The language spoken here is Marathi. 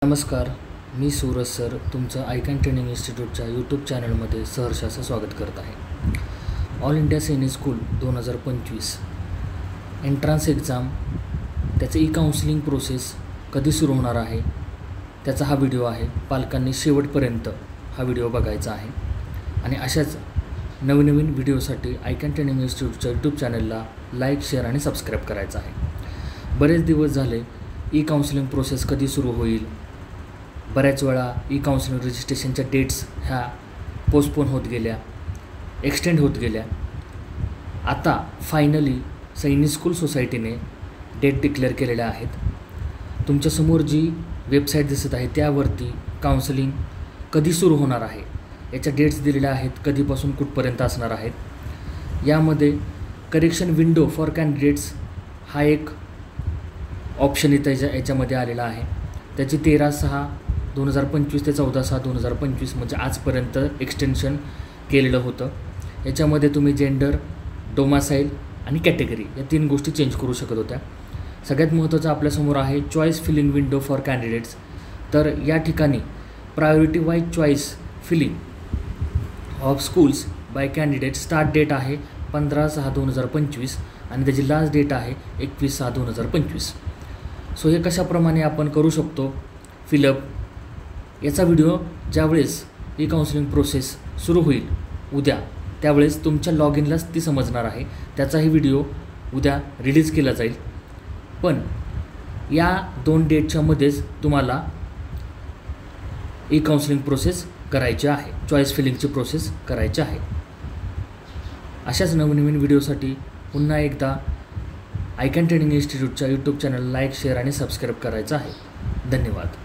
नमस्कार, मी सूरज सर तुमचं आयकॉन ट्रेनिंग इन्स्टिट्यूटच्या यूट्यूब चॅनलमध्ये सहर्षाचं स्वागत करत आहे। ऑल इंडिया सैनिक स्कूल 2025 एंट्रन्स एक्झाम त्याचे काउन्सिलिंग प्रोसेस कधी सुरू होणार आहे त्याचा हा व्हिडिओ आहे। पालकांनी शेवटपर्यंत हा व्हिडिओ बघायचा आहे आणि अशाच नवीन व्हिडिओसाठी आयकॉन ट्रेनिंग इन्स्टिट्यूटच्या यूट्यूब चॅनलला लाईक, शेअर आणि सबस्क्राईब करायचं आहे। बरेच दिवस झाले काउन्सिलिंग प्रोसेस कधी सुरू होईल, बऱ्याच वेळा काउन्सिलिंग रजिस्ट्रेशनच्या डेट्स ह्या पोस्टपोन होत गेल्या, एक्सटेंड होत गेल्या। आता फायनली सैनिक स्कूल सोसायटीने डेट डिक्लेअर केलेल्या आहेत। तुमच्यासमोर जी वेबसाईट दिसत आहे त्यावरती काउन्सिलिंग कधी सुरू होणार आहे याच्या डेट्स दिलेल्या आहेत, कधीपासून कुठपर्यंत असणार आहेत। यामध्ये करेक्शन विंडो फॉर कॅन्डिडेट्स हा एक ऑप्शन याच्यामध्ये आलेला आहे। त्याची 13/6/2025 ते 14/6/2025 म्हणजे आजपर्यंत एक्सटेन्शन केलेलं होतं। याच्यामध्ये तुम्ही जेंडर, डोमासाईल आणि कॅटेगरी या 3 गोष्टी चेंज करू शकत होत्या। सगळ्यात महत्त्वाचं आपल्यासमोर आहे choice filling window for candidates. तर या ठिकाणी priority wise choice filling of schools by candidate start date आहे 15/6/2025 आणि त्याची लास्ट डेट आहे 21/6/2025। सो हे कशाप्रमाणे आपण करू शकतो फिलअप, याचा व्हिडिओ ज्यावेळेस काउन्सिलिंग प्रोसेस सुरू होईल उद्या, त्यावेळेस तुमच्या लॉग इनलाच ती समजणार आहे। त्याचाही व्हिडिओ उद्या रिलीज केला जाईल। पण या 2 डेटच्या मध्येच तुम्हाला काउन्सिलिंग प्रोसेस करायची आहे, चॉईस फिलिंगची प्रोसेस करायची आहे। अशाच नवीन व्हिडिओसाठी पुन्हा एकदा आयकॉन ट्रेनिंग इन्स्टिट्यूटच्या यूट्यूब चॅनल लाईक, शेअर आणि सबस्क्राईब करायचं आहे। धन्यवाद।